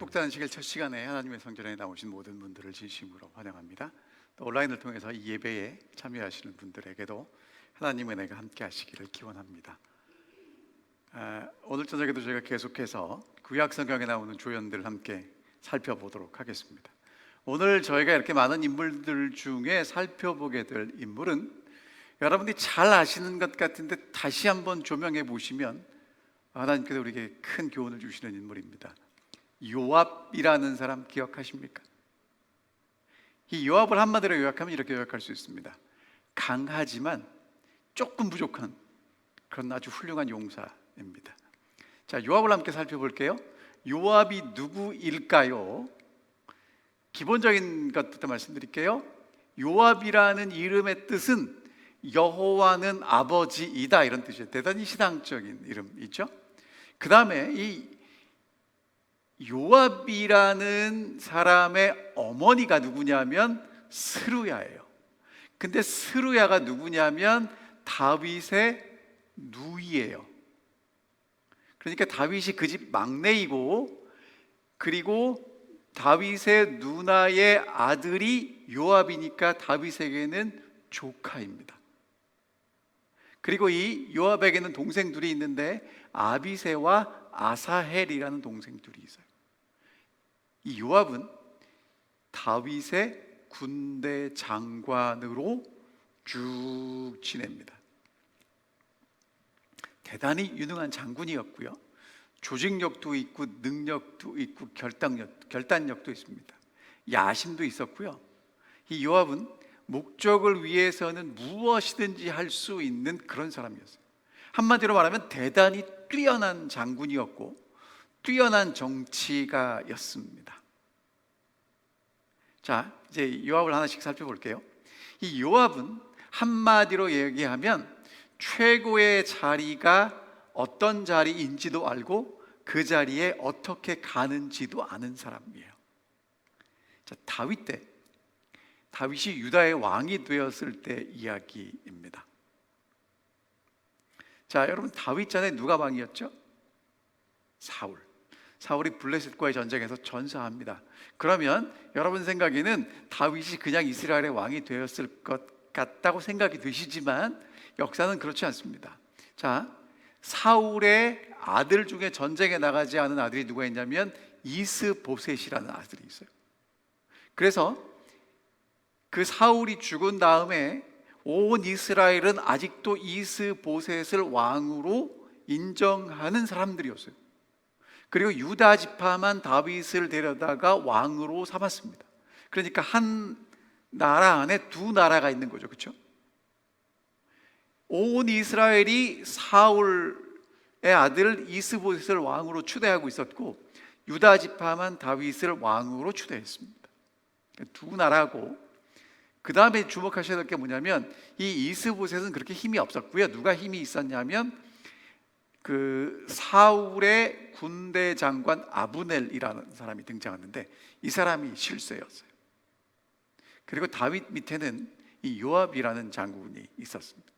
복단식일 첫 시간에 하나님의 성전에 나오신 모든 분들을 진심으로 환영합니다. 또 온라인을 통해서 이 예배에 참여하시는 분들에게도 하나님의 은혜가 함께 하시기를 기원합니다. 오늘 저녁에도 저희가 계속해서 구약 성경에 나오는 조연들을 함께 살펴보도록 하겠습니다. 오늘 저희가 이렇게 많은 인물들 중에 살펴보게 될 인물은 여러분들이 잘 아시는 것 같은데 다시 한번 조명해 보시면 하나님께서 우리에게 큰 교훈을 주시는 인물입니다. 요압이라는 사람 기억하십니까? 이 요압을 한마디로 요약하면 이렇게 요약할 수 있습니다. 강하지만 조금 부족한 그런 아주 훌륭한 용사입니다. 자, 요압을 함께 살펴볼게요. 요압이 누구일까요? 기본적인 것부터 말씀드릴게요. 요압이라는 이름의 뜻은 여호와는 아버지이다, 이런 뜻이에요. 대단히 신앙적인 이름이죠. 그 다음에 이 요압이라는 사람의 어머니가 누구냐면 스루야예요. 근데 스루야가 누구냐면 다윗의 누이예요. 그러니까 다윗이 그 집 막내이고, 그리고 다윗의 누나의 아들이 요압이니까 다윗에게는 조카입니다. 그리고 이 요압에게는 동생 둘이 있는데 아비새와 아사헬이라는 동생 둘이 있어요. 이 요압은 다윗의 군대 장관으로 쭉 지냅니다. 대단히 유능한 장군이었고요, 조직력도 있고 능력도 있고 결단력도 있습니다. 야심도 있었고요. 이 요압은 목적을 위해서는 무엇이든지 할 수 있는 그런 사람이었어요. 한마디로 말하면 대단히 뛰어난 장군이었고 뛰어난 정치가였습니다. 자, 이제 요압을 하나씩 살펴볼게요. 이 요압은 한마디로 얘기하면 최고의 자리가 어떤 자리인지도 알고 그 자리에 어떻게 가는지도 아는 사람이에요. 자, 다윗이 유다의 왕이 되었을 때 이야기입니다. 자, 여러분, 다윗 전에 누가 왕이었죠? 사울이 블레셋과의 전쟁에서 전사합니다. 그러면 여러분 생각에는 다윗이 그냥 이스라엘의 왕이 되었을 것 같다고 생각이 드시지만 역사는 그렇지 않습니다. 자, 사울의 아들 중에 전쟁에 나가지 않은 아들이 누가 있냐면 이스보셋이라는 아들이 있어요. 그래서 그 사울이 죽은 다음에 온 이스라엘은 아직도 이스보셋을 왕으로 인정하는 사람들이었어요. 그리고 유다 지파만 다윗을 데려다가 왕으로 삼았습니다. 그러니까 한 나라 안에 두 나라가 있는 거죠, 그렇죠? 온 이스라엘이 사울의 아들 이스보셋을 왕으로 추대하고 있었고 유다 지파만 다윗을 왕으로 추대했습니다. 두 나라고, 그 다음에 주목하셔야 될 게 뭐냐면 이 이스보셋은 그렇게 힘이 없었고요. 누가 힘이 있었냐면 그 사울의 군대 장관 아브넬이라는 사람이 등장하는데 이 사람이 실세였어요. 그리고 다윗 밑에는 이 요압이라는 장군이 있었습니다.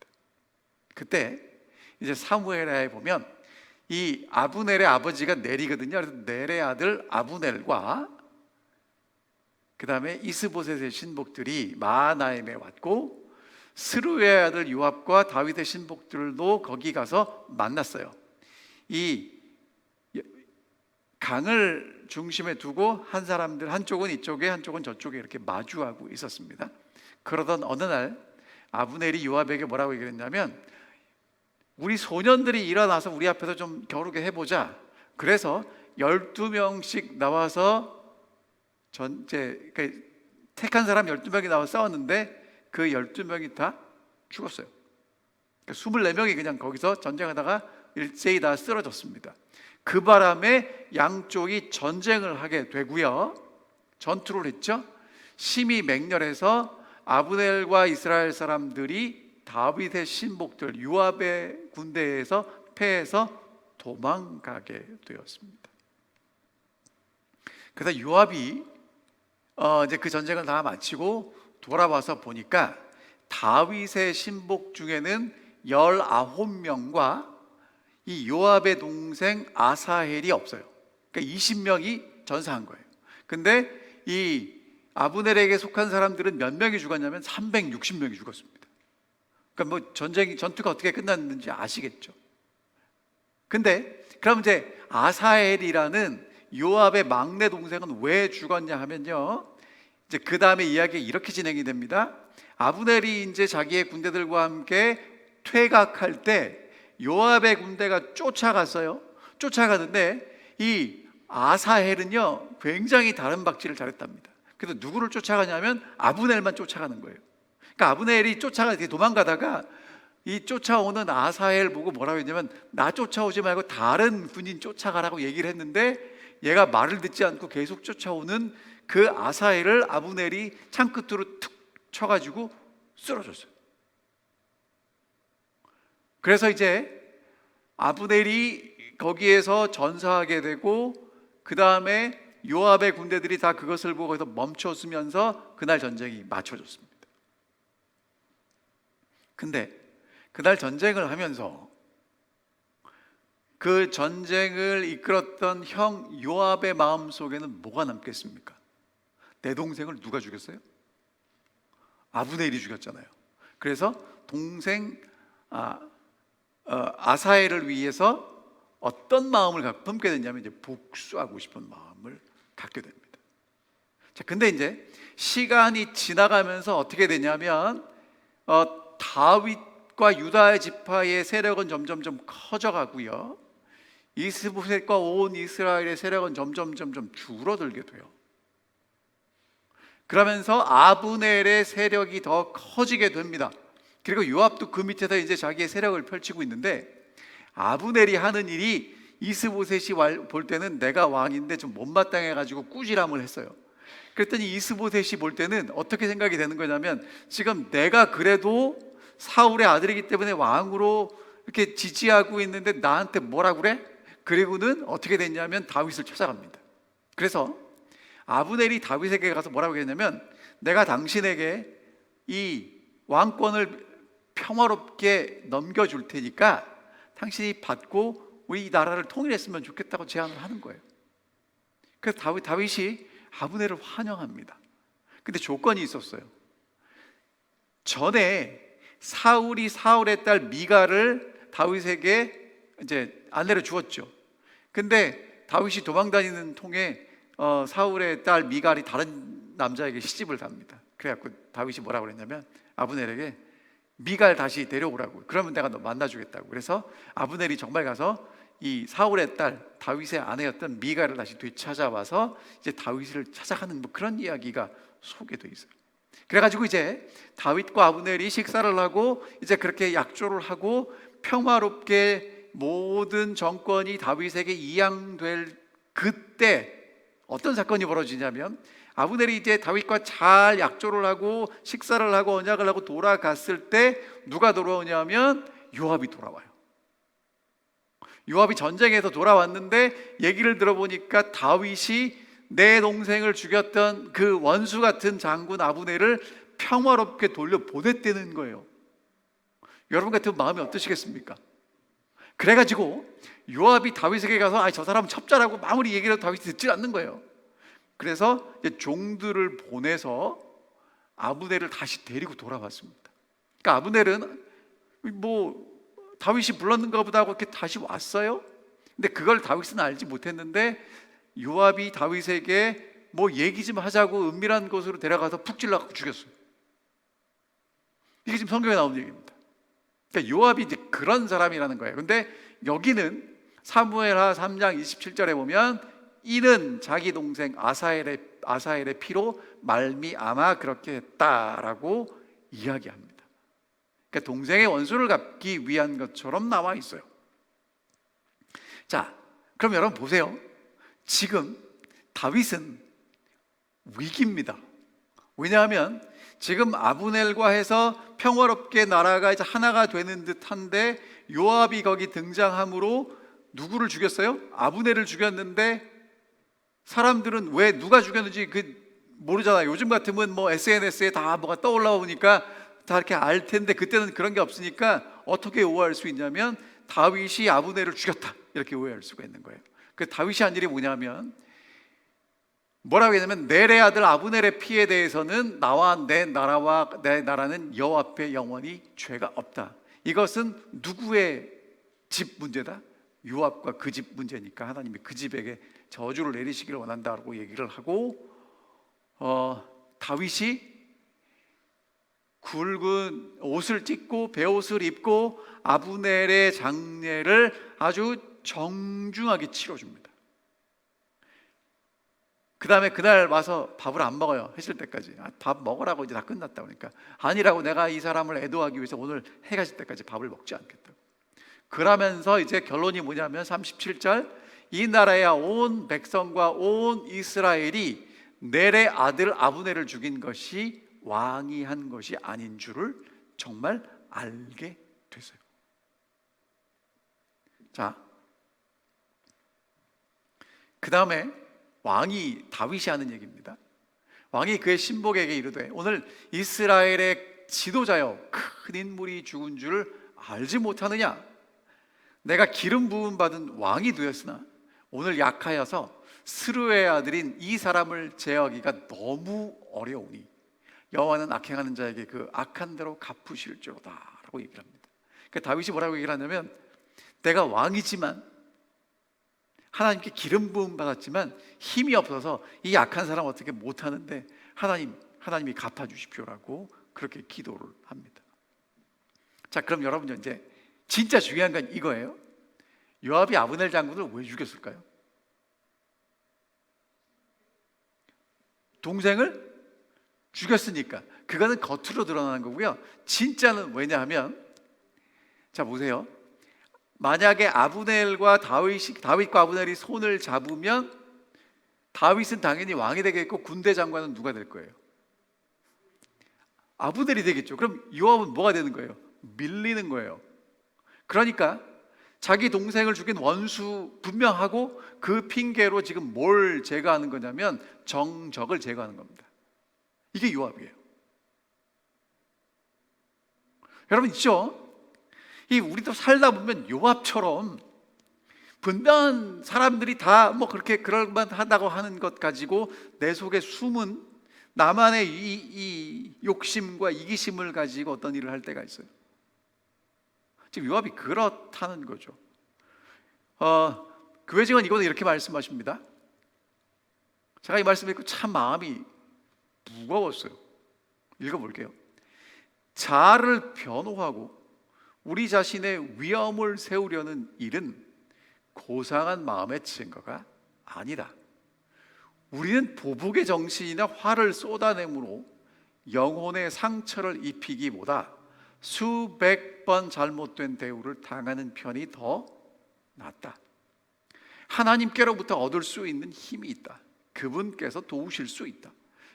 그때 이제 사무엘하에 보면 이 아브넬의 아버지가 넬이거든요. 그래서 넬의 아들 아브넬과 그 다음에 이스보셋의 신복들이 마하나임에 왔고 스루야의 아들 요압과 다윗의 신복들도 거기 가서 만났어요. 이 강을 중심에 두고 한 사람들, 한쪽은 이쪽에 한쪽은 저쪽에 이렇게 마주하고 있었습니다. 그러던 어느 날 아브넬이 요압에게 뭐라고 얘기했냐면 우리 소년들이 일어나서 우리 앞에서 좀 겨루게 해보자. 그래서 12명씩 나와서 택한 사람 12명이 나와서 싸웠는데 그 12명이 다 죽었어요. 그러니까 24명이 그냥 거기서 전쟁하다가 일제히 다 쓰러졌습니다. 그 바람에 양쪽이 전쟁을 하게 되고요, 전투를 했죠. 심히 맹렬해서 아브넬과 이스라엘 사람들이 다윗의 신복들 요압의 군대에서 패해서 도망가게 되었습니다. 그래서 요압이 이제 그 전쟁을 다 마치고 돌아와서 보니까 다윗의 신복 중에는 19명과 이 요압의 동생 아사헬이 없어요. 그러니까 20명이 전사한 거예요. 근데 이 아브넬에게 속한 사람들은 몇 명이 죽었냐면 360명이 죽었습니다. 그러니까 뭐 전투가 어떻게 끝났는지 아시겠죠? 근데 그럼 이제 아사엘이라는 요압의 막내 동생은 왜 죽었냐 하면요, 이제 그 다음에 이야기가 이렇게 진행이 됩니다. 아브넬이 이제 자기의 군대들과 함께 퇴각할 때 요압의 군대가 쫓아갔어요. 쫓아가는데 이 아사헬은요 굉장히 다른 박질을 잘했답니다. 그래서 누구를 쫓아가냐면 아브넬만 쫓아가는 거예요. 그러니까 아브넬이 도망가다가 이 쫓아오는 아사헬 보고 뭐라고 했냐면, 나 쫓아오지 말고 다른 군인 쫓아가라고 얘기를 했는데 얘가 말을 듣지 않고 계속 쫓아오는 그 아사헬을 아브넬이 창끝으로 툭 쳐가지고 쓰러졌어요. 그래서 이제 아브넬이 거기에서 전사하게 되고, 그 다음에 요압의 군대들이 다 그것을 보고 거기서 멈춰서면서 그날 전쟁이 맞춰졌습니다. 근데 그날 전쟁을 하면서 그 전쟁을 이끌었던 형 요압의 마음속에는 뭐가 남겠습니까? 내 동생을 누가 죽였어요? 아브넬이 죽였잖아요. 그래서 동생 아사엘을 위해서 어떤 마음을 품게 됐냐면, 이제 복수하고 싶은 마음을 갖게 됩니다. 자, 근데 이제 시간이 지나가면서 어떻게 되냐면 다윗과 유다의 지파의 세력은 점점 커져가고요, 이스보셋과 온 이스라엘의 세력은 점점 줄어들게 돼요. 그러면서 아브넬의 세력이 더 커지게 됩니다. 그리고 요압도 그 밑에서 이제 자기의 세력을 펼치고 있는데, 아브넬이 하는 일이 이스보셋이 볼 때는 내가 왕인데 좀 못마땅해가지고 꾸지람을 했어요. 그랬더니 이스보셋이 볼 때는 어떻게 생각이 되는 거냐면, 지금 내가 그래도 사울의 아들이기 때문에 왕으로 이렇게 지지하고 있는데 나한테 뭐라 그래? 그리고는 어떻게 됐냐면 다윗을 찾아갑니다. 그래서 아브넬이 다윗에게 가서 뭐라고 했냐면, 내가 당신에게 이 왕권을 평화롭게 넘겨줄 테니까 당신이 받고 우리 이 나라를 통일했으면 좋겠다고 제안을 하는 거예요. 그래서 다윗이 아브넬을 환영합니다. 근데 조건이 있었어요. 전에 사울이 사울의 딸 미갈을 다윗에게 이제 아내를 주었죠. 근데 다윗이 도망다니는 통에 사울의 딸 미갈이 다른 남자에게 시집을 갑니다. 그래갖고 다윗이 뭐라고 그랬냐면, 아브넬에게 미갈 다시 데려오라고, 그러면 내가 너 만나주겠다고. 그래서 아브넬이 정말 가서 이 사울의 딸 다윗의 아내였던 미갈을 다시 되찾아와서 이제 다윗을 찾아가는 뭐 그런 이야기가 소개되어 있어요. 그래가지고 이제 다윗과 아브넬이 식사를 하고 이제 그렇게 약조를 하고 평화롭게 모든 정권이 다윗에게 이양될 그때 어떤 사건이 벌어지냐면, 아브넬이 이제 다윗과 잘 약조를 하고 식사를 하고 언약을 하고 돌아갔을 때 누가 돌아오냐면 요압이 돌아와요. 요압이 전쟁에서 돌아왔는데 얘기를 들어보니까 다윗이 내 동생을 죽였던 그 원수 같은 장군 아브넬을 평화롭게 돌려보냈다는 거예요. 여러분 같으면 마음이 어떠시겠습니까? 그래가지고 요압이 다윗에게 가서 저 사람은 첩자라고 아무리 얘기를 해도 다윗이 듣지 않는 거예요. 그래서 이제 종들을 보내서 아브넬을 다시 데리고 돌아왔습니다. 그러니까 아브넬은 뭐 다윗이 불렀는가 보다 하고 이렇게 다시 왔어요. 근데 그걸 다윗은 알지 못했는데 요압이 다윗에게 뭐 얘기 좀 하자고 은밀한 곳으로 데려가서 푹 찔러갖고 죽였어요. 이게 지금 성경에 나온 얘기입니다. 그러니까 요압이 이제 그런 사람이라는 거예요. 근데 여기는 사무엘하 3장 27절에 보면, 이는 자기 동생 아사엘의 피로 말미암아 그렇게 했다라고 이야기합니다. 그러니까 동생의 원수를 갚기 위한 것처럼 나와 있어요. 자, 그럼 여러분 보세요. 지금 다윗은 위기입니다. 왜냐하면 지금 아브넬과 해서 평화롭게 나라가 이제 하나가 되는 듯한데, 요압이 거기 등장함으로 누구를 죽였어요? 아브넬을 죽였는데 사람들은 왜 누가 죽였는지 모르잖아요. 요즘 같으면 뭐 SNS에 다 뭐가 떠올라오니까 다 이렇게 알 텐데, 그때는 그런 게 없으니까 어떻게 오해할 수 있냐면 다윗이 아브넬을 죽였다 이렇게 오해할 수가 있는 거예요. 그 다윗이 한 일이 뭐냐면, 뭐라고 했냐면 넬의 아들 아브넬의 피에 대해서는 나와 내 나라는 여호와 앞에 영원히 죄가 없다. 이것은 누구의 집 문제다? 요압과 그 집 문제니까 하나님이 그 집에게 저주를 내리시기를 원한다고 얘기를 하고, 다윗이 굵은 옷을 찢고 베옷을 입고 아브넬의 장례를 아주 정중하게 치러줍니다. 그 다음에 그날 와서 밥을 안 먹어요. 해질 때까지. 밥 먹으라고, 이제 다 끝났다. 그러니까 아니라고, 내가 이 사람을 애도하기 위해서 오늘 해가 질 때까지 밥을 먹지 않겠다고. 그러면서 이제 결론이 뭐냐면 37절, 이 나라야 온 백성과 온 이스라엘이 넬의 아들 아브넬을 죽인 것이 왕이 한 것이 아닌 줄을 정말 알게 됐어요. 자, 그 다음에 왕이, 다윗이 하는 얘기입니다. 왕이 그의 신복에게 이르되 오늘 이스라엘의 지도자여 큰 인물이 죽은 줄을 알지 못하느냐? 내가 기름 부음 받은 왕이 되었으나 오늘 약하여서 스루의 아들인 이 사람을 제어하기가 너무 어려우니 여호와는 악행하는 자에게 그 악한 대로 갚으실지로다 라고 얘기를 합니다. 그러니까 다윗이 뭐라고 얘기를 하냐면, 내가 왕이지만 하나님께 기름 부음 받았지만 힘이 없어서 이 약한 사람 어떻게 못하는데 하나님이 갚아주십시오라고 그렇게 기도를 합니다. 자, 그럼 여러분, 이제 진짜 중요한 건 이거예요. 요압이 아브넬 장군을 왜 죽였을까요? 동생을 죽였으니까. 그거는 겉으로 드러나는 거고요. 진짜는 왜냐하면, 자 보세요. 만약에 다윗과 아브넬이 손을 잡으면 다윗은 당연히 왕이 되겠고 군대 장관은 누가 될 거예요? 아브넬이 되겠죠. 그럼 요압은 뭐가 되는 거예요? 밀리는 거예요. 그러니까 자기 동생을 죽인 원수 분명하고 그 핑계로 지금 뭘 제거하는 거냐면 정적을 제거하는 겁니다. 이게 요압이에요. 여러분 있죠? 우리도 살다 보면 요압처럼 분명한 사람들이 다 뭐 그렇게 그럴만하다고 하는 것 가지고 내 속에 숨은 나만의 이 욕심과 이기심을 가지고 어떤 일을 할 때가 있어요. 지금 요압이 그렇다는 거죠. 교회 증언 이거는 이렇게 말씀하십니다. 제가 이 말씀 듣고 참 마음이 무거웠어요. 읽어볼게요. 자아를 변호하고 우리 자신의 위엄을 세우려는 일은 고상한 마음의 증거가 아니다. 우리는 보복의 정신이나 화를 쏟아내므로 영혼의 상처를 입히기보다 수백 번 잘못된 대우를 당하는 편이 더 낫다. 하나님께로부터 얻을 수 있는 힘이 있다. 그분께서 도우실 수 있다.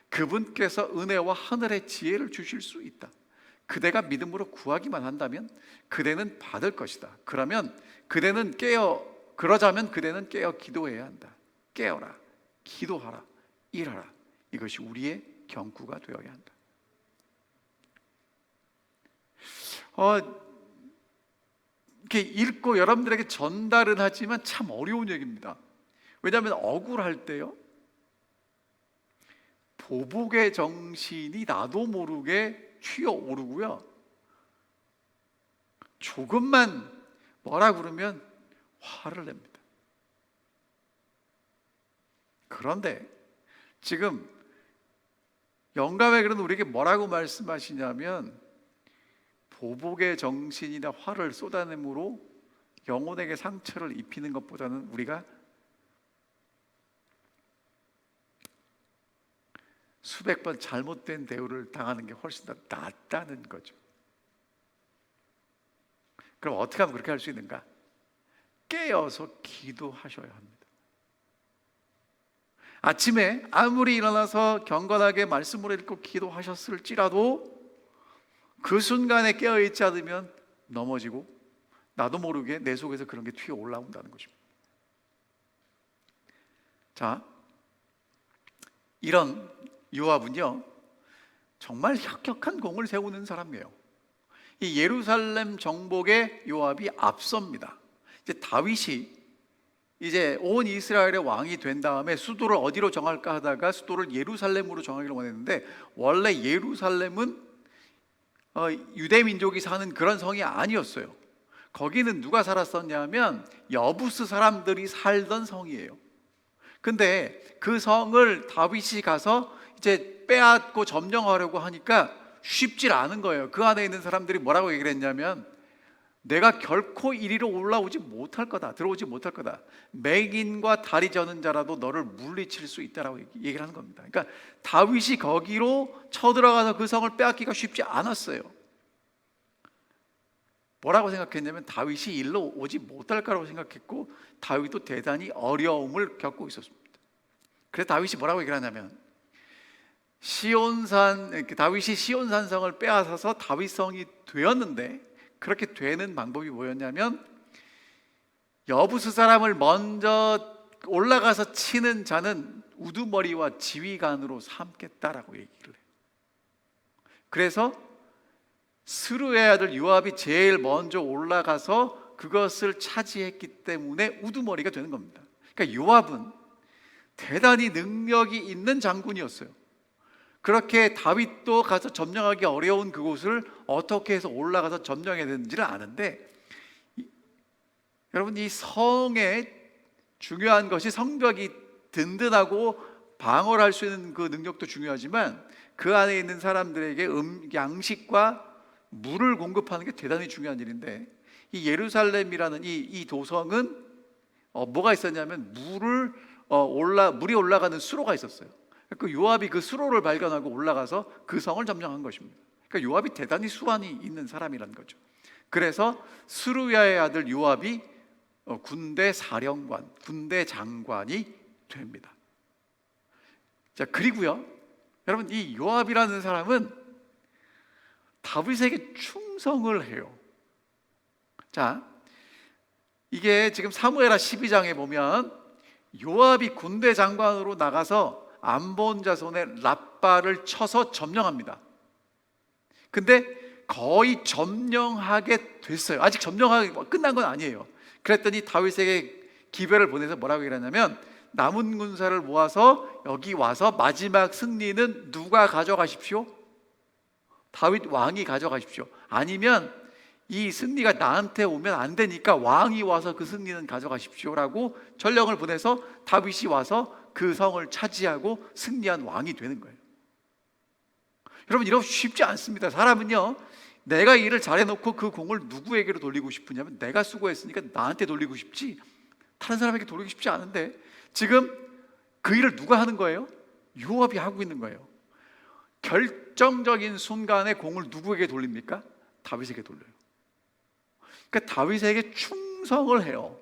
그분께서 은혜와 하늘의 지혜를 주실 수 있다. 그대가 믿음으로 구하기만 한다면 그대는 받을 것이다. 그러자면 그대는 깨어 기도해야 한다. 깨어라, 기도하라, 일하라. 이것이 우리의 경구가 되어야 한다. 이렇게 읽고 여러분들에게 전달은 하지만 참 어려운 얘기입니다. 왜냐하면 억울할 때요, 보복의 정신이 나도 모르게 튀어오르고요, 조금만 뭐라 그러면 화를 냅니다. 그런데 지금 영감의 글은 우리에게 뭐라고 말씀하시냐면, 보복의 정신이나 화를 쏟아내므로 영혼에게 상처를 입히는 것보다는 우리가 수백 번 잘못된 대우를 당하는 게 훨씬 더 낫다는 거죠. 그럼 어떻게 하면 그렇게 할 수 있는가? 깨어서 기도하셔야 합니다. 아침에 아무리 일어나서 경건하게 말씀을 읽고 기도하셨을지라도 그 순간에 깨어있지 않으면 넘어지고 나도 모르게 내 속에서 그런 게 튀어 올라온다는 것입니다. 자, 이런 요압은요 정말 혁혁한 공을 세우는 사람이에요. 이 예루살렘 정복에 요압이 앞섭니다. 이제 다윗이 이제 온 이스라엘의 왕이 된 다음에 수도를 어디로 정할까 하다가 수도를 예루살렘으로 정하기를 원했는데, 원래 예루살렘은 유대 민족이 사는 그런 성이 아니었어요. 거기는 누가 살았었냐면 여부스 사람들이 살던 성이에요. 근데 그 성을 다윗이 가서 이제 빼앗고 점령하려고 하니까 쉽지 않은 거예요. 그 안에 있는 사람들이 뭐라고 얘기를 했냐면, 내가 결코 이리로 올라오지 못할 거다, 들어오지 못할 거다. 맹인과 다리 저는 자라도 너를 물리칠 수 있다라고 얘기를 하는 겁니다. 그러니까 다윗이 거기로 쳐들어가서 그 성을 빼앗기가 쉽지 않았어요. 뭐라고 생각했냐면 다윗이 일로 오지 못할 거라고 생각했고, 다윗도 대단히 어려움을 겪고 있었습니다. 그래서 다윗이 뭐라고 얘기를 하냐면, 다윗이 시온산성을 빼앗아서 다윗성이 되었는데, 그렇게 되는 방법이 뭐였냐면, 여부스 사람을 먼저 올라가서 치는 자는 우두머리와 지휘관으로 삼겠다라고 얘기를 해요. 그래서 스루의 아들 요압이 제일 먼저 올라가서 그것을 차지했기 때문에 우두머리가 되는 겁니다. 그러니까 요압은 대단히 능력이 있는 장군이었어요. 그렇게 다윗도 가서 점령하기 어려운 그곳을 어떻게 해서 올라가서 점령해야 되는지를 아는데, 여러분, 이 성의 중요한 것이 성벽이 든든하고 방어를 할 수 있는 그 능력도 중요하지만, 그 안에 있는 사람들에게 양식과 물을 공급하는 게 대단히 중요한 일인데, 이 예루살렘이라는 이 도성은 뭐가 있었냐면 물이 올라가는 수로가 있었어요. 그 요압이 그 수로를 발견하고 올라가서 그 성을 점령한 것입니다. 그러니까 요압이 대단히 수완이 있는 사람이라는 거죠. 그래서 스루야의 아들 요압이 군대 사령관, 군대 장관이 됩니다. 자, 그리고요, 여러분, 이 요압이라는 사람은 다윗에게 충성을 해요. 자, 이게 지금 사무엘하 12장에 보면 요압이 군대 장관으로 나가서 암본 자손의 랍바를 쳐서 점령합니다. 근데 거의 점령하게 됐어요. 아직 점령하기 끝난 건 아니에요. 그랬더니 다윗에게 기별을 보내서 뭐라고 얘기하냐면, 남은 군사를 모아서 여기 와서 마지막 승리는 누가 가져가십시오? 다윗 왕이 가져가십시오. 아니면 이 승리가 나한테 오면 안 되니까 왕이 와서 그 승리는 가져가십시오라고 전령을 보내서 다윗이 와서 그 성을 차지하고 승리한 왕이 되는 거예요. 여러분, 이거 쉽지 않습니다. 사람은요, 내가 일을 잘해놓고 그 공을 누구에게로 돌리고 싶으냐면, 내가 수고했으니까 나한테 돌리고 싶지 다른 사람에게 돌리고 싶지 않은데, 지금 그 일을 누가 하는 거예요? 요압이 하고 있는 거예요. 결정적인 순간에 공을 누구에게 돌립니까? 다윗에게 돌려요. 그러니까 다윗에게 충성을 해요.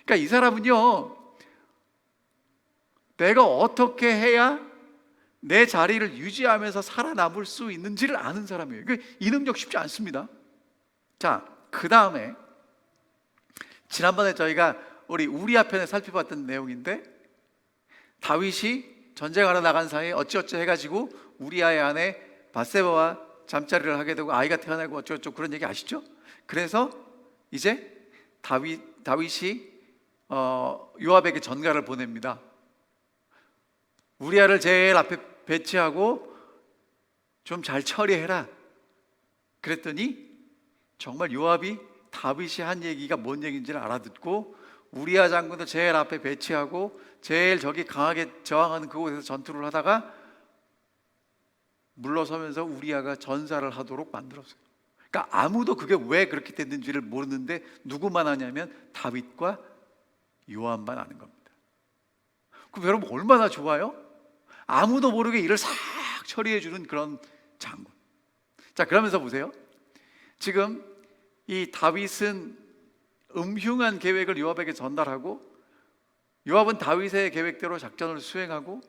그러니까 이 사람은요, 내가 어떻게 해야 내 자리를 유지하면서 살아남을 수 있는지를 아는 사람이에요. 이 능력 쉽지 않습니다. 자, 그 다음에 지난번에 저희가 우리 우리아 편에 살펴봤던 내용인데, 다윗이 전쟁하러 나간 사이에 어찌어찌 해가지고 우리아의 아내 밧세바와 잠자리를 하게 되고 아이가 태어나고 어쩌고저쩌고 그런 얘기 아시죠? 그래서 이제 다윗이 요압에게 전가를 보냅니다. 우리아를 제일 앞에 배치하고 좀 잘 처리해라. 그랬더니 정말 요압이 다윗이 한 얘기가 뭔 얘기인지를 알아듣고 우리아 장군을 제일 앞에 배치하고 제일 적이 강하게 저항하는 그곳에서 전투를 하다가 물러서면서 우리아가 전사를 하도록 만들었어요. 그러니까 아무도 그게 왜 그렇게 됐는지를 모르는데 누구만 아냐면 다윗과 요압만 아는 겁니다. 그럼 여러분 얼마나 좋아요? 아무도 모르게 일을 싹 처리해 주는 그런 장군. 자, 그러면서 보세요. 지금 이 다윗은 음흉한 계획을 요압에게 전달하고, 요압은 다윗의 계획대로 작전을 수행하고,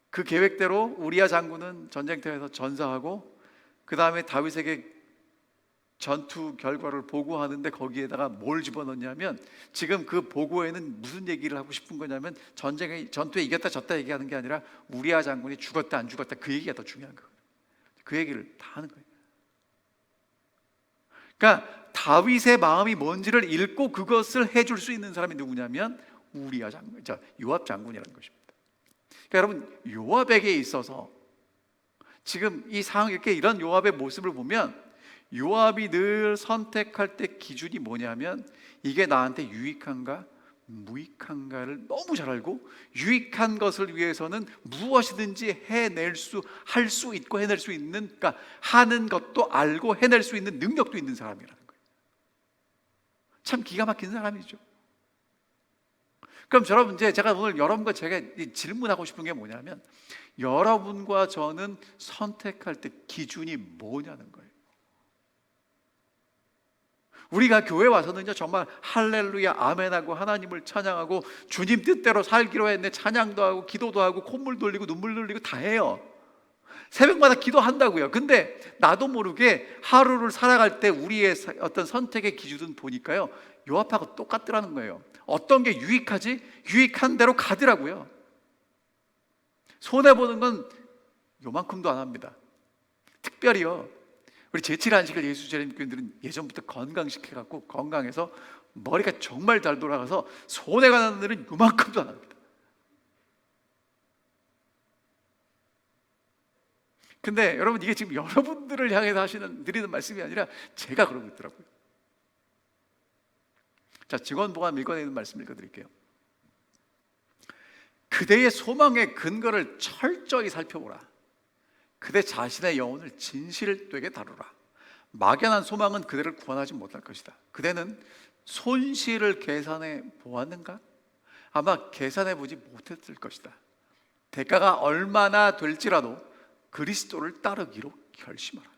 그 계획대로 우리아 장군은 전쟁터에서 전사하고, 그 다음에 다윗에게 전투 결과를 보고하는데 거기에다가 뭘 집어넣냐면, 지금 그 보고에는 무슨 얘기를 하고 싶은 거냐면, 전투에 이겼다 졌다 얘기하는 게 아니라 우리아 장군이 죽었다 안 죽었다 그 얘기가 더 중요한 거예요. 그 얘기를 다 하는 거예요. 그러니까 다윗의 마음이 뭔지를 읽고 그것을 해줄 수 있는 사람이 누구냐면 우리야 장군, 요압 장군이라는 것입니다. 그러니까 여러분, 요압에게 있어서 지금 이 상황, 이렇게 이런 요압의 모습을 보면 요압이 늘 선택할 때 기준이 뭐냐면 이게 나한테 유익한가 무익한가를 너무 잘 알고 유익한 것을 위해서는 무엇이든지 할 수 있고 해낼 수 있는, 그러니까 하는 것도 알고 해낼 수 있는 능력도 있는 사람이라는 거예요. 참 기가 막힌 사람이죠. 그럼 여러분, 제가 오늘 여러분과 제가 질문하고 싶은 게 뭐냐면 여러분과 저는 선택할 때 기준이 뭐냐는 거예요. 우리가 교회 와서는요 정말 할렐루야 아멘하고 하나님을 찬양하고 주님 뜻대로 살기로 했네, 찬양도 하고 기도도 하고 콧물 돌리고 눈물 흘리고 다 해요. 새벽마다 기도한다고요. 근데 나도 모르게 하루를 살아갈 때 우리의 어떤 선택의 기준은 보니까요 요압하고 똑같더라는 거예요. 어떤 게 유익하지? 유익한 대로 가더라고요. 손해보는 건 요만큼도 안 합니다. 특별히요, 우리 제칠 안식일 예수재림 교인들은 예전부터 건강시켜갖고 건강해서 머리가 정말 잘 돌아가서 손해가 나는 일은 요만큼도 안 합니다. 근데 여러분, 이게 지금 여러분들을 향해서 드리는 말씀이 아니라 제가 그러고 있더라고요. 자, 직원보감 일권에 있는 말씀 읽어드릴게요. 그대의 소망의 근거를 철저히 살펴보라. 그대 자신의 영혼을 진실되게 다루라. 막연한 소망은 그대를 구원하지 못할 것이다. 그대는 손실을 계산해 보았는가? 아마 계산해 보지 못했을 것이다. 대가가 얼마나 될지라도 그리스도를 따르기로 결심하라.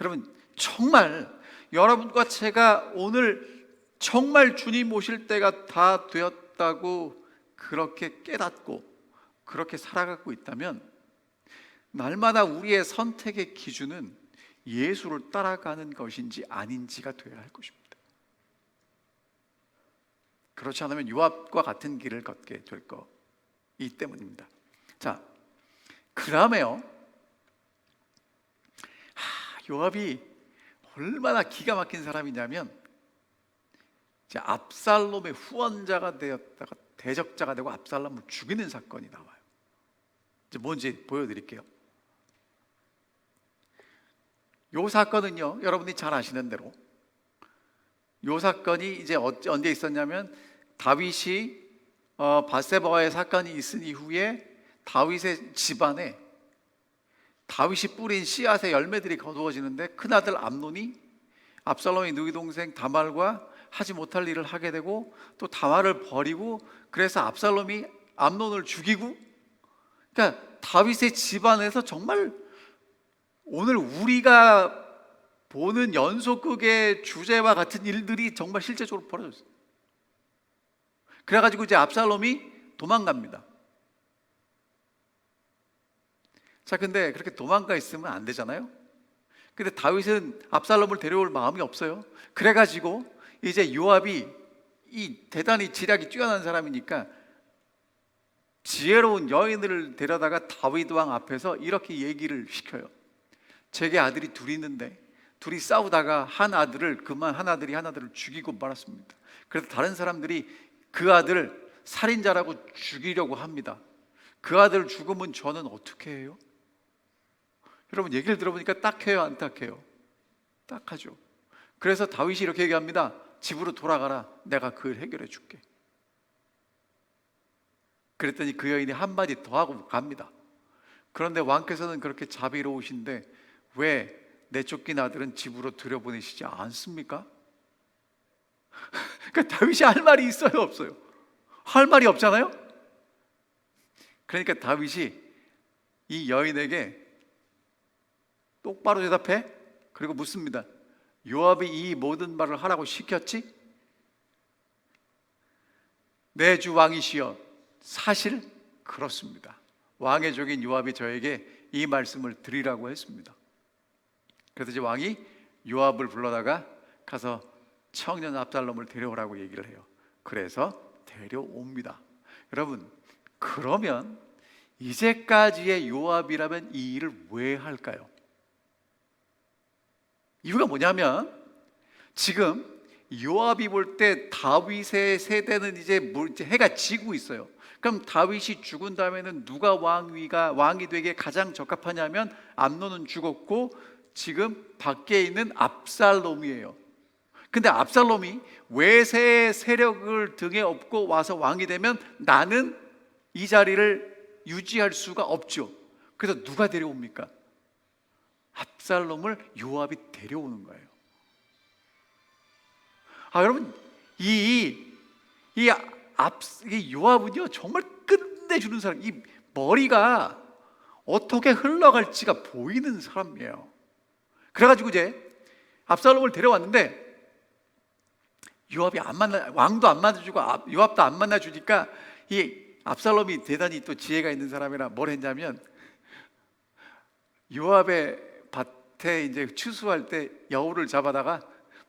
여러분, 정말 여러분과 제가 오늘 정말 주님 오실 때가 다 되었다고 그렇게 깨닫고 그렇게 살아가고 있다면 날마다 우리의 선택의 기준은 예수를 따라가는 것인지 아닌지가 되어야 할 것입니다. 그렇지 않으면 요압과 같은 길을 걷게 될 거이기 때문입니다. 자, 그다음에요, 요압이 얼마나 기가 막힌 사람이냐면 압살롬의 후원자가 되었다가 대적자가 되고 압살롬을 죽이는 사건이 나와요. 이제 뭔지 보여드릴게요. 요 사건은요, 여러분이 잘 아시는 대로 요 사건이 이제 언제 있었냐면 다윗이 밧세바와의 사건이 있은 이후에 다윗의 집안에 다윗이 뿌린 씨앗의 열매들이 거두어지는데 큰아들 암논이 압살롬의 누이 동생 다말과 하지 못할 일을 하게 되고 또 다말을 버리고, 그래서 압살롬이 암논을 죽이고, 그러니까 다윗의 집안에서 정말 오늘 우리가 보는 연속극의 주제와 같은 일들이 정말 실제적으로 벌어졌어요. 그래가지고 이제 압살롬이 도망갑니다. 자, 근데 그렇게 도망가 있으면 안 되잖아요. 근데 다윗은 압살롬을 데려올 마음이 없어요. 그래가지고 이제 요압이 이 대단히 지략이 뛰어난 사람이니까 지혜로운 여인을 데려다가 다윗 왕 앞에서 이렇게 얘기를 시켜요. 제게 아들이 둘이 있는데 둘이 싸우다가 한 아들을 죽이고 말았습니다. 그래서 다른 사람들이 그 아들을 살인자라고 죽이려고 합니다. 그 아들 죽으면 저는 어떻게 해요? 여러분, 얘기를 들어보니까 딱해요, 안 딱해요? 딱하죠. 그래서 다윗이 이렇게 얘기합니다. 집으로 돌아가라. 내가 그 일 해결해 줄게. 그랬더니 그 여인이 한마디 더 하고 갑니다. 그런데 왕께서는 그렇게 자비로우신데 왜 내쫓긴 아들은 집으로 들여보내시지 않습니까? 그러니까 다윗이 할 말이 있어요, 없어요? 할 말이 없잖아요. 그러니까 다윗이 이 여인에게 똑바로 대답해. 그리고 묻습니다. 요압이 이 모든 말을 하라고 시켰지? 내 주 왕이시여, 사실 그렇습니다. 왕의 종인 요압이 저에게 이 말씀을 드리라고 했습니다. 그래서 이제 왕이 요압을 불러다가 가서 청년 압살롬을 데려오라고 얘기를 해요. 그래서 데려옵니다. 여러분, 그러면 이제까지의 요압이라면 이 일을 왜 할까요? 이유가 뭐냐면 지금 요압이 볼 때 다윗의 세대는 이제 해가 지고 있어요. 그럼 다윗이 죽은 다음에는 누가 왕이 되기에 가장 적합하냐면 암논은 죽었고 지금 밖에 있는 압살롬이에요. 근데 압살롬이 외세의 세력을 등에 업고 와서 왕이 되면 나는 이 자리를 유지할 수가 없죠. 그래서 누가 데려옵니까? 압살롬을 요압이 데려오는 거예요. 여러분, 이 요압은요 정말 끝내주는 사람. 이 머리가 어떻게 흘러갈지가 보이는 사람이에요. 그래가지고 이제 압살롬을 데려왔는데 요압이 왕도 안 만나주고 요압도 안 만나주니까 이 압살롬이 대단히 또 지혜가 있는 사람이라 뭘 했냐면 요압의 밭에 이제 추수할 때 여우를 잡아다가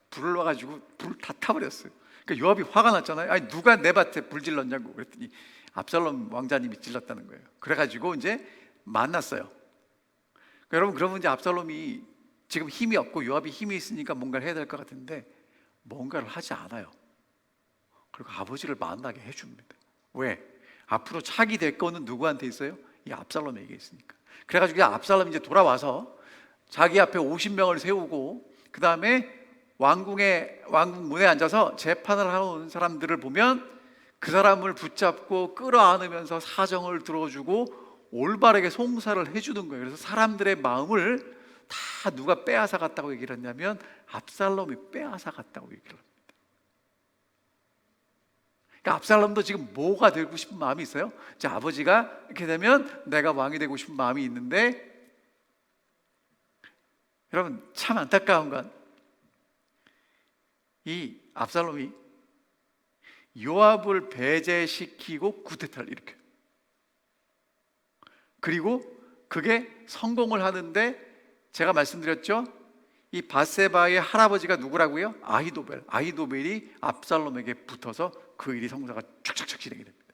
불을 놔가지고 불을 다 타버렸어요. 그러니까 요압이 화가 났잖아요. 아니 누가 내 밭에 불 질렀냐고 그랬더니 압살롬 왕자님이 질렀다는 거예요. 그래가지고 이제 만났어요. 그러니까 여러분, 그러면 이제 압살롬이 지금 힘이 없고 요압이 힘이 있으니까 뭔가를 해야 될 것 같은데 뭔가를 하지 않아요. 그리고 아버지를 만나게 해줍니다. 왜? 앞으로 차기 될 거는 누구한테 있어요? 이 압살롬에게 있으니까. 그래가지고 압살롬이 이제 돌아와서 자기 앞에 50명을 세우고 그 다음에 왕궁 문에 앉아서 재판을 하는 사람들을 보면 그 사람을 붙잡고 끌어안으면서 사정을 들어주고 올바르게 송사를 해주는 거예요. 그래서 사람들의 마음을 다 누가 빼앗아 갔다고 얘기를 했냐면 압살롬이 빼앗아 갔다고 얘기를 합니다. 그러니까 압살롬도 지금 뭐가 되고 싶은 마음이 있어요? 제 아버지가 이렇게 되면 내가 왕이 되고 싶은 마음이 있는데, 여러분 참 안타까운 건 이 압살롬이 요압을 배제시키고 쿠데타를 일으켜요. 그리고 그게 성공을 하는데 제가 말씀드렸죠? 이 밧세바의 할아버지가 누구라고요? 아히도벨이 압살롬에게 붙어서 그 일이 성사가 촥촥촥 진행이 됩니다.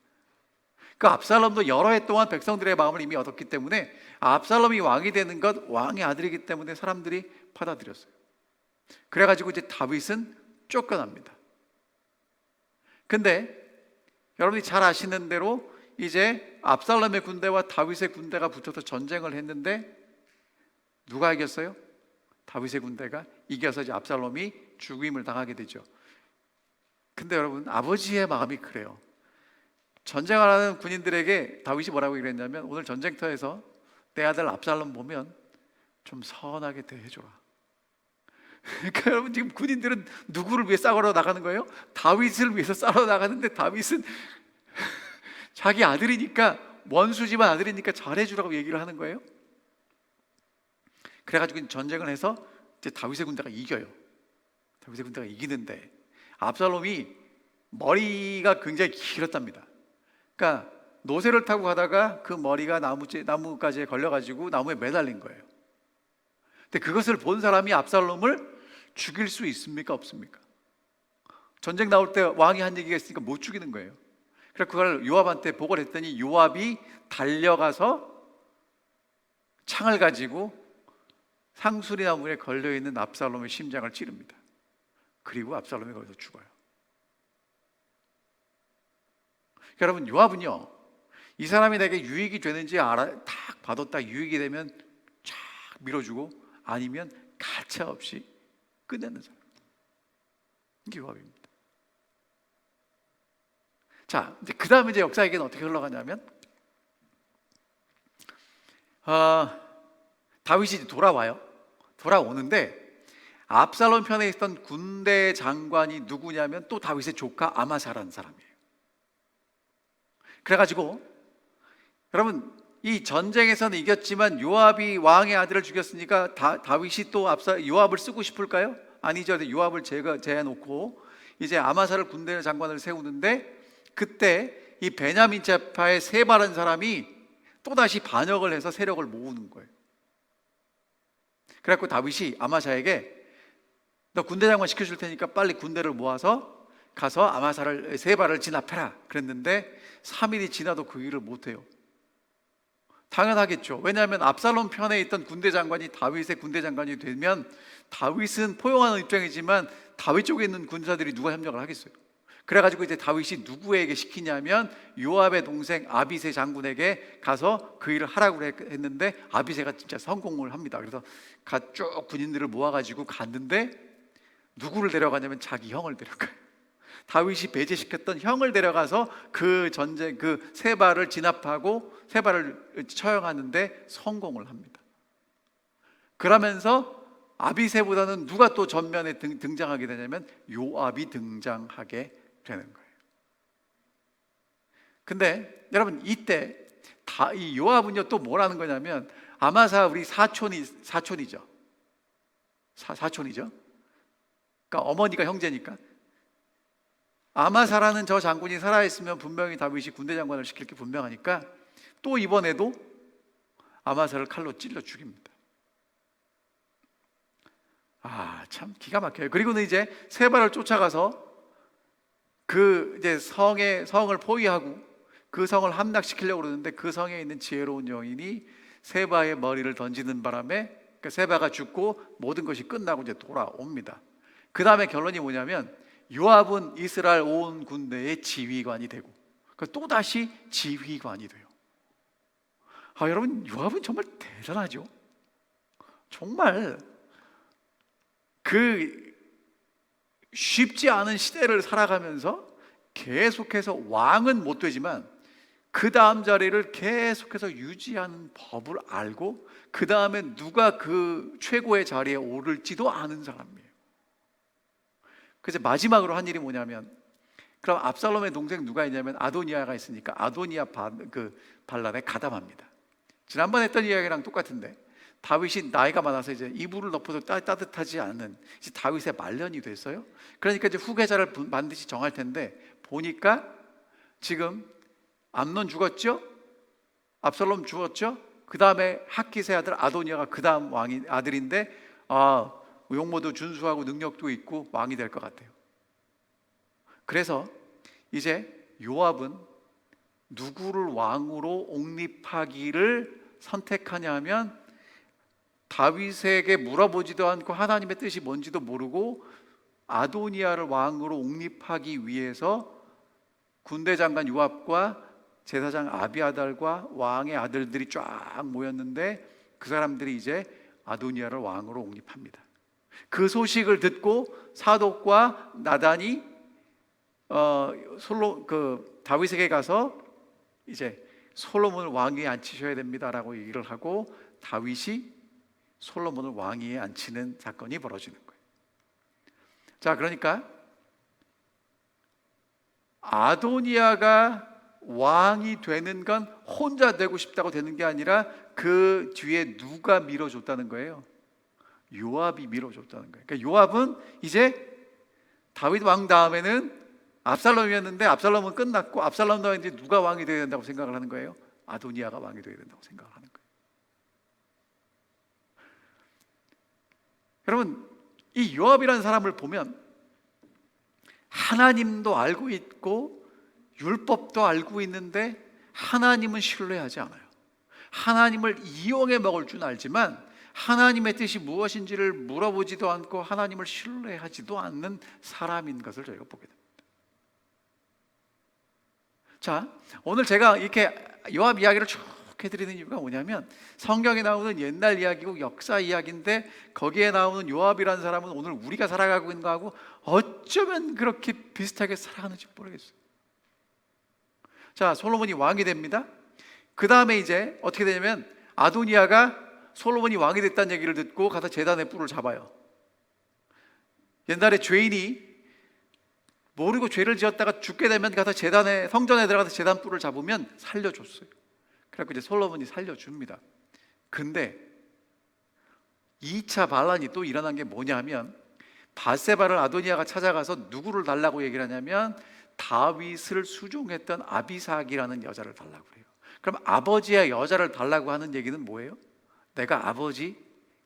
그 압살롬도 여러 해 동안 백성들의 마음을 이미 얻었기 때문에 압살롬이 왕이 되는 것, 왕의 아들이기 때문에 사람들이 받아들였어요. 그래가지고 이제 다윗은 쫓겨납니다. 근데 여러분이 잘 아시는 대로 이제 압살롬의 군대와 다윗의 군대가 붙어서 전쟁을 했는데 누가 이겼어요? 다윗의 군대가 이겨서 이제 압살롬이 죽임을 당하게 되죠. 근데 여러분, 아버지의 마음이 그래요. 전쟁을 하는 군인들에게 다윗이 뭐라고 그랬냐면 오늘 전쟁터에서 내 아들 압살롬 보면 좀 선하게 대해줘라. 그러니까 여러분, 지금 군인들은 누구를 위해 싸우러 나가는 거예요? 다윗을 위해서 싸우러 나가는데 다윗은 자기 아들이니까, 원수지만 아들이니까 잘해주라고 얘기를 하는 거예요. 그래가지고 전쟁을 해서 이제 다윗의 군대가 이겨요. 다윗의 군대가 이기는데 압살롬이 머리가 굉장히 길었답니다. 그러니까 노새를 타고 가다가 그 머리가 나무가지에 걸려가지고 나무에 매달린 거예요. 근데 그것을 본 사람이 압살롬을 죽일 수 있습니까? 없습니까? 전쟁 나올 때 왕이 한 얘기가 있으니까 못 죽이는 거예요. 그래서 그걸 요압한테 보고를 했더니 요압이 달려가서 창을 가지고 상수리 나무에 걸려있는 압살롬의 심장을 찌릅니다. 그리고 압살롬이 거기서 죽어요. 그러니까 여러분, 요압은요 이 사람이 내게 유익이 되는지 딱 봐도 딱 유익이 되면 쫙 밀어주고 아니면 가차 없이 끝내는 사람. 이게 요압입니다. 자, 이제 그 다음에 이제 역사에게는 어떻게 흘러가냐면 다윗이 돌아오는데 압살롬 편에 있던 군대 장관이 누구냐면 또 다윗의 조카 아마사라는 사람이에요. 그래가지고 여러분, 이 전쟁에서는 이겼지만 요압이 왕의 아들을 죽였으니까 다윗이 또 요압을 쓰고 싶을까요? 아니죠. 요압을 제해놓고 이제 아마사를 군대 장관을 세우는데 그때 이 베냐민 지파의 세바라는 사람이 또다시 반역을 해서 세력을 모으는 거예요. 그래갖고 다윗이 아마사에게 너 군대 장관 시켜줄 테니까 빨리 군대를 모아서 가서 세바를 진압해라 그랬는데 3일이 지나도 그 일을 못해요. 당연하겠죠. 왜냐하면 압살롬 편에 있던 군대 장관이 다윗의 군대 장관이 되면 다윗은 포용하는 입장이지만 다윗 쪽에 있는 군사들이 누가 협력을 하겠어요? 그래가지고 이제 다윗이 누구에게 시키냐면 요압의 동생 아비새 장군에게 가서 그 일을 하라고 했는데, 아비새가 진짜 성공을 합니다. 그래서 쭉 군인들을 모아가지고 갔는데 누구를 데려가냐면 자기 형을 데려가요. 다윗이 배제시켰던 형을 데려가서 그 전쟁, 그 세바를 진압하고 세바를 처형하는데 성공을 합니다. 그러면서 아비새보다는 누가 또 전면에 등장하게 되냐면 요압이 등장하게 되는 거예요. 근데 여러분, 이때 이 요압은요 또 뭐라는 거냐면, 아마사 우리 사촌이죠. 사촌이죠. 그러니까 어머니가 형제니까. 아마사라는 저 장군이 살아있으면 분명히 다윗이 군대 장관을 시킬 게 분명하니까 또 이번에도 아마사를 칼로 찔러 죽입니다. 참 기가 막혀요. 그리고는 이제 세바를 쫓아가서 그 이제 성을 포위하고 그 성을 함락시키려고 그러는데, 그 성에 있는 지혜로운 여인이 세바의 머리를 던지는 바람에 그 세바가 죽고 모든 것이 끝나고 이제 돌아옵니다. 그 다음에 결론이 뭐냐면, 요압은 이스라엘 온 군대의 지휘관이 되고 또다시 지휘관이 돼요. 여러분, 요압은 정말 대단하죠. 정말 그 쉽지 않은 시대를 살아가면서 계속해서 왕은 못 되지만 그 다음 자리를 계속해서 유지하는 법을 알고, 그 다음에 누가 그 최고의 자리에 오를지도 아는 사람이에요. 그래서 마지막으로 한 일이 뭐냐면, 그럼 압살롬의 동생 누가 있냐면 아도니아가 있으니까 아도니아 반란에 가담합니다. 지난번에 했던 이야기랑 똑같은데, 다윗이 나이가 많아서 이제 이불을 덮어도 따뜻하지 않은 이제 다윗의 말년이 됐어요. 그러니까 이제 후계자를 반드시 정할 텐데, 보니까 지금 암논 죽었죠? 압살롬 죽었죠? 그 다음에 핫깃의 아들 아도니아가 그 다음 왕이 아들인데, 용모도 준수하고 능력도 있고 왕이 될 것 같아요. 그래서 이제 요압은 누구를 왕으로 옹립하기를 선택하냐면, 다윗에게 물어보지도 않고 하나님의 뜻이 뭔지도 모르고 아도니아를 왕으로 옹립하기 위해서 군대 장관 요압과 제사장 아비아달과 왕의 아들들이 쫙 모였는데, 그 사람들이 이제 아도니아를 왕으로 옹립합니다. 그 소식을 듣고 사독과 나단이 다윗에게 가서 이제 솔로몬을 왕위에 앉히셔야 됩니다라고 얘기를 하고, 다윗이 솔로몬을 왕위에 앉히는 사건이 벌어지는 거예요. 자, 그러니까 아도니아가 왕이 되는 건 혼자 되고 싶다고 되는 게 아니라 그 뒤에 누가 밀어줬다는 거예요? 요압이 밀어줬다는 거예요. 그러니까 요압은 이제 다윗 왕 다음에는 압살롬이었는데, 압살롬은 끝났고 압살롬 다음에 이제 누가 왕이 되어야 된다고 생각을 하는 거예요? 아도니아가 왕이 되어야 된다고 생각을 하는 거예요. 여러분, 이 요압이라는 사람을 보면 하나님도 알고 있고 율법도 알고 있는데 하나님은 신뢰하지 않아요. 하나님을 이용해 먹을 줄 알지만 하나님의 뜻이 무엇인지를 물어보지도 않고 하나님을 신뢰하지도 않는 사람인 것을 저희가 보게 됩니다. 자, 오늘 제가 이렇게 요압 이야기를 쭉 해드리는 이유가 뭐냐면, 성경에 나오는 옛날 이야기고 역사 이야기인데 거기에 나오는 요압이라는 사람은 오늘 우리가 살아가고 있는 거하고 어쩌면 그렇게 비슷하게 살아가는지 모르겠어요. 자, 솔로몬이 왕이 됩니다. 그 다음에 이제 어떻게 되냐면, 아도니아가 솔로몬이 왕이 됐다는 얘기를 듣고 가서 제단의 뿔을 잡아요. 옛날에 죄인이 모르고 죄를 지었다가 죽게 되면 가서 성전에 들어가서 제단 뿔을 잡으면 살려줬어요. 그래서 이제 솔로몬이 살려줍니다. 근데 2차 반란이 또 일어난 게 뭐냐면, 밧세바를 아도니아가 찾아가서 누구를 달라고 얘기를 하냐면 다윗을 수종했던 아비삭이라는 여자를 달라고 해요. 그럼 아버지의 여자를 달라고 하는 얘기는 뭐예요? 내가 아버지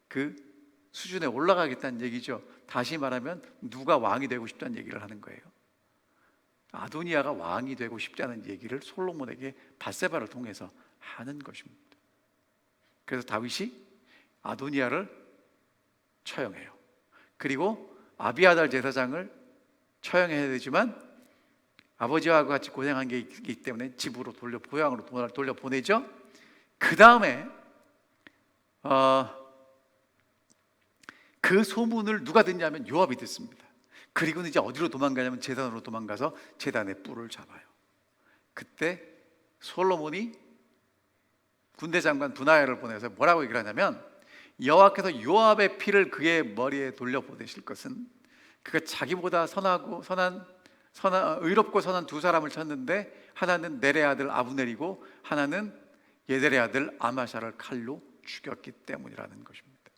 그 수준에 올라가겠다는 얘기죠. 다시 말하면 누가 왕이 되고 싶다는 얘기를 하는 거예요. 아도니아가 왕이 되고 싶다는 얘기를 솔로몬에게 밧세바를 통해서 하는 것입니다. 그래서 다윗이 아도니아를 처형해요. 그리고 아비아달 제사장을 처형해야 되지만 아버지와 같이 고생한 게 있기 때문에 집으로 고향으로 돌려보내죠. 그 다음에 그 소문을 누가 듣냐면 요압이 듣습니다. 그리고는 이제 어디로 도망가냐면 제단으로 도망가서 제단의 뿔을 잡아요. 그때 솔로몬이 군대 장관 분하야를 보내서 뭐라고 얘기를 하냐면, 여호와께서 요압의 피를 그의 머리에 돌려보내실 것은 그가 자기보다 의롭고 선한 두 사람을 찾는데, 하나는 넬의 아들 아브넬이고 하나는 예델의 아들 아마샤를 칼로 죽였기 때문이라는 것입니다.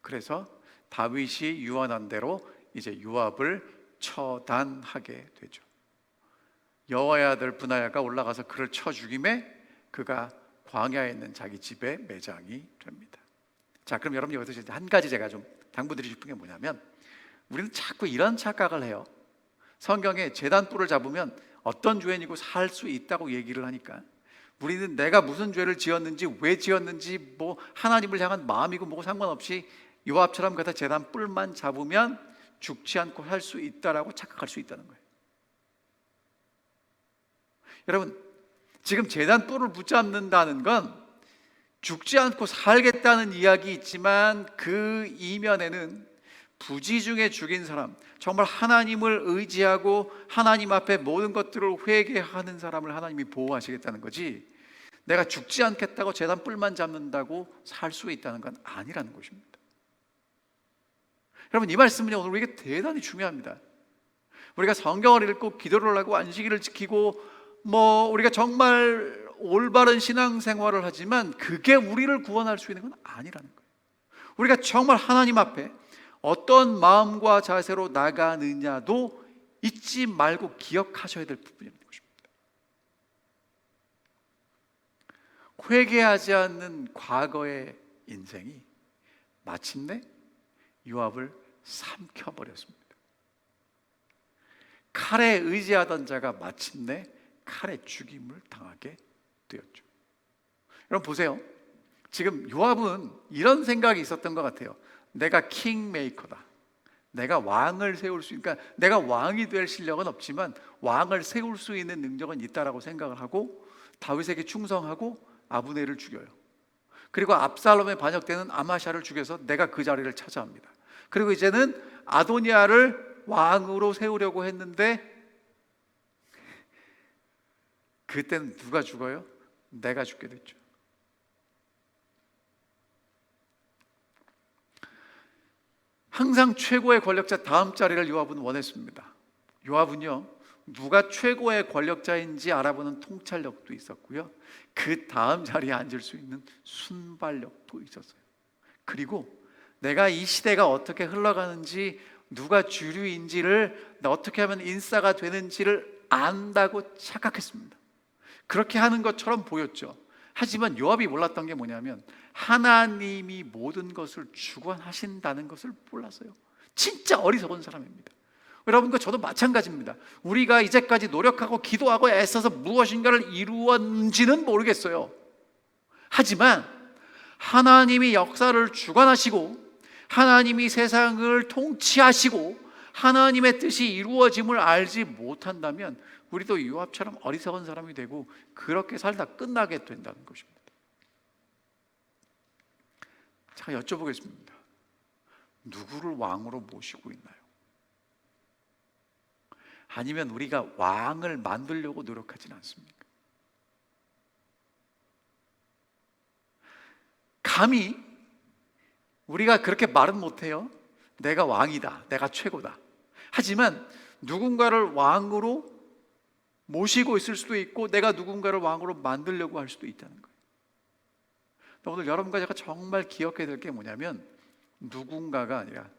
그래서 다윗이 유언한 대로 이제 요압을 처단하게 되죠. 여호와의 아들 분하야가 올라가서 그를 쳐 죽임에 그가 광야에 있는 자기 집에 매장이 됩니다. 자, 그럼 여러분 여기서 이제 한 가지 제가 좀 당부드리고 싶은 게 뭐냐면, 우리는 자꾸 이런 착각을 해요. 성경에 제단 뿔을 잡으면 어떤 죄인이고 살 수 있다고 얘기를 하니까 우리는 내가 무슨 죄를 지었는지, 왜 지었는지, 뭐 하나님을 향한 마음이고 뭐고 상관없이 요압처럼 그다 제단 뿔만 잡으면 죽지 않고 살 수 있다라고 착각할 수 있다는 거예요. 여러분, 지금 제단 뿔을 붙잡는다는 건 죽지 않고 살겠다는 이야기 있지만, 그 이면에는 부지 중에 죽인 사람, 정말 하나님을 의지하고 하나님 앞에 모든 것들을 회개하는 사람을 하나님이 보호하시겠다는 거지, 내가 죽지 않겠다고 제단 뿔만 잡는다고 살 수 있다는 건 아니라는 것입니다. 여러분, 이 말씀은요, 오늘 우리에게 대단히 중요합니다. 우리가 성경을 읽고 기도를 하고 안식일을 지키고 우리가 정말 올바른 신앙생활을 하지만 그게 우리를 구원할 수 있는 건 아니라는 거예요. 우리가 정말 하나님 앞에 어떤 마음과 자세로 나가느냐도 잊지 말고 기억하셔야 될 부분인 것입니다. 회개하지 않는 과거의 인생이 마침내 요압을 삼켜버렸습니다. 칼에 의지하던 자가 마침내 칼에 죽임을 당하게 되었죠. 여러분 보세요. 지금 요압은 이런 생각이 있었던 것 같아요. 내가 킹메이커다. 내가 왕을 세울 수, 그러니까 내가 왕이 될 실력은 없지만 왕을 세울 수 있는 능력은 있다라고 생각을 하고 다윗에게 충성하고 아브넬을 죽여요. 그리고 압살롬의 반역되는 아마샤를 죽여서 내가 그 자리를 차지합니다. 그리고 이제는 아도니아를 왕으로 세우려고 했는데, 그때는 누가 죽어요? 내가 죽게 됐죠. 항상 최고의 권력자 다음 자리를 요압은 원했습니다. 요압은요, 누가 최고의 권력자인지 알아보는 통찰력도 있었고요, 그 다음 자리에 앉을 수 있는 순발력도 있었어요. 그리고 내가 이 시대가 어떻게 흘러가는지, 누가 주류인지를, 어떻게 하면 인싸가 되는지를 안다고 착각했습니다. 그렇게 하는 것처럼 보였죠. 하지만 요압이 몰랐던 게 뭐냐면, 하나님이 모든 것을 주관하신다는 것을 몰랐어요. 진짜 어리석은 사람입니다. 여러분과 저도 마찬가지입니다. 우리가 이제까지 노력하고 기도하고 애써서 무엇인가를 이루었는지는 모르겠어요. 하지만 하나님이 역사를 주관하시고 하나님이 세상을 통치하시고 하나님의 뜻이 이루어짐을 알지 못한다면 우리도 요압처럼 어리석은 사람이 되고 그렇게 살다 끝나게 된다는 것입니다. 제가 여쭤보겠습니다. 누구를 왕으로 모시고 있나요? 아니면 우리가 왕을 만들려고 노력하지는 않습니까? 감히 우리가 그렇게 말은 못해요. 내가 왕이다, 내가 최고다. 하지만 누군가를 왕으로 모시고 있을 수도 있고 내가 누군가를 왕으로 만들려고 할 수도 있다는 거예요. 오늘 여러분과 제가 정말 기억해야 될 게 뭐냐면, 누군가가 아니라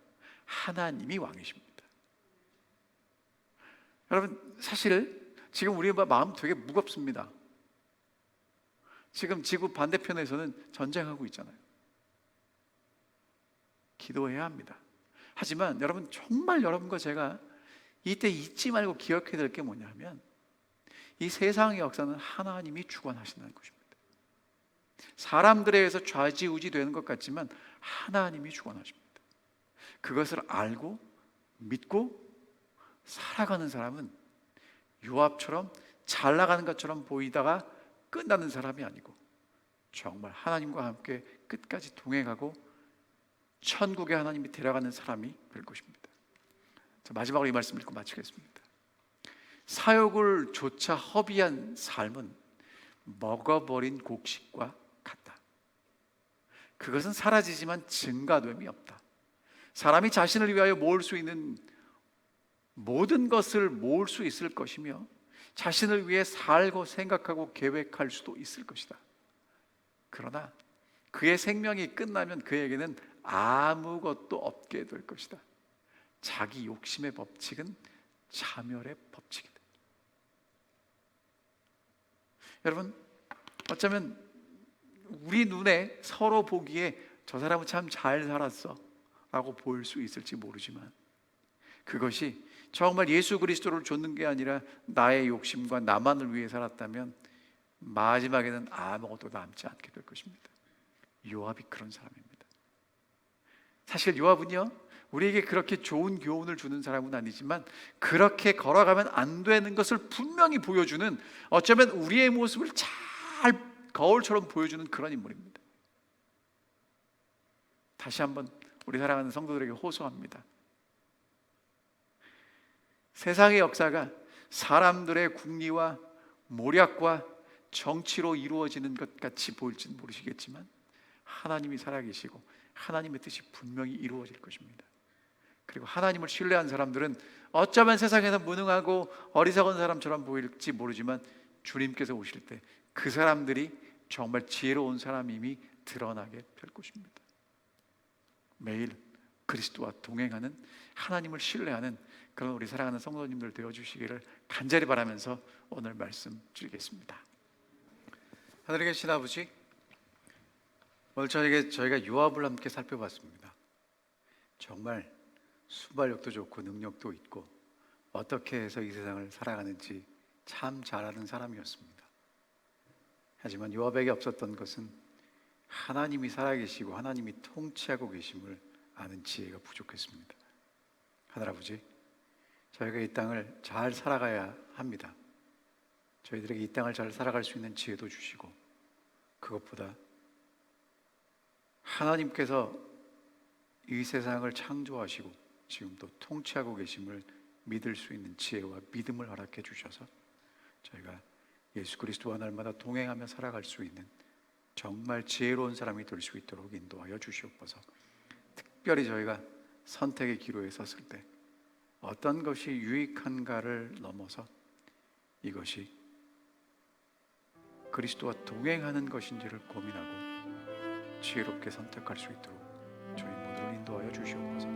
하나님이 왕이십니다. 여러분, 사실 지금 우리 마음 되게 무겁습니다. 지금 지구 반대편에서는 전쟁하고 있잖아요. 기도해야 합니다. 하지만 여러분, 정말 여러분과 제가 이때 잊지 말고 기억해야 될 게 뭐냐면, 이 세상의 역사는 하나님이 주관하신다는 것입니다. 사람들에 의해서 좌지우지 되는 것 같지만 하나님이 주관하십니다. 그것을 알고 믿고 살아가는 사람은 요압처럼 잘 나가는 것처럼 보이다가 끝나는 사람이 아니고 정말 하나님과 함께 끝까지 동행하고 천국에 하나님이 데려가는 사람이 될 것입니다. 자, 마지막으로 이 말씀 읽고 마치겠습니다. 사욕을 조차 허비한 삶은 먹어버린 곡식과 같다. 그것은 사라지지만 증가됨이 없다. 사람이 자신을 위하여 모을 수 있는 모든 것을 모을 수 있을 것이며 자신을 위해 살고 생각하고 계획할 수도 있을 것이다. 그러나 그의 생명이 끝나면 그에게는 아무것도 없게 될 것이다. 자기 욕심의 법칙은 자멸의 법칙이다. 여러분, 어쩌면 우리 눈에 서로 보기에 저 사람은 참 잘 살았어 라고 보일 수 있을지 모르지만 그것이 정말 예수 그리스도를 좇는 게 아니라 나의 욕심과 나만을 위해 살았다면 마지막에는 아무것도 남지 않게 될 것입니다. 요압이 그런 사람입니다. 사실 요압은요, 우리에게 그렇게 좋은 교훈을 주는 사람은 아니지만 그렇게 걸어가면 안 되는 것을 분명히 보여주는, 어쩌면 우리의 모습을 잘 거울처럼 보여주는 그런 인물입니다. 다시 한번 우리 사랑하는 성도들에게 호소합니다. 세상의 역사가 사람들의 궁리와 모략과 정치로 이루어지는 것 같이 보일지는 모르시겠지만 하나님이 살아계시고 하나님의 뜻이 분명히 이루어질 것입니다. 그리고 하나님을 신뢰한 사람들은 어쩌면 세상에서 무능하고 어리석은 사람처럼 보일지 모르지만 주님께서 오실 때 그 사람들이 정말 지혜로운 사람임이 드러나게 될 것입니다. 매일 그리스도와 동행하는, 하나님을 신뢰하는 그런 우리 사랑하는 성도님들 되어주시기를 간절히 바라면서 오늘 말씀 드리겠습니다. 하늘에 계신 아버지, 오늘 저희가 요압을 함께 살펴봤습니다. 정말 순발력도 좋고 능력도 있고 어떻게 해서 이 세상을 살아가는지 참 잘 아는 사람이었습니다. 하지만 요압에게 없었던 것은 하나님이 살아계시고 하나님이 통치하고 계심을 아는 지혜가 부족했습니다. 하늘아버지, 저희가 이 땅을 잘 살아가야 합니다. 저희들에게 이 땅을 잘 살아갈 수 있는 지혜도 주시고, 그것보다 하나님께서 이 세상을 창조하시고 지금 또 통치하고 계심을 믿을 수 있는 지혜와 믿음을 허락해 주셔서 저희가 예수 그리스도와 날마다 동행하며 살아갈 수 있는 정말 지혜로운 사람이 될 수 있도록 인도하여 주시옵소서. 특별히 저희가 선택의 기로에 섰을 때 어떤 것이 유익한가를 넘어서 이것이 그리스도와 동행하는 것인지를 고민하고 지혜롭게 선택할 수 있도록 저희 모두를 인도하여 주시옵소서.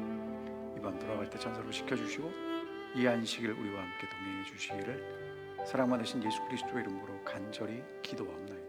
이밤 돌아갈 때 찬송으로 지켜주시고 이 안식일 우리와 함께 동행해 주시기를 사랑 많으신 예수 그리스도의 이름으로 간절히 기도하옵나이다.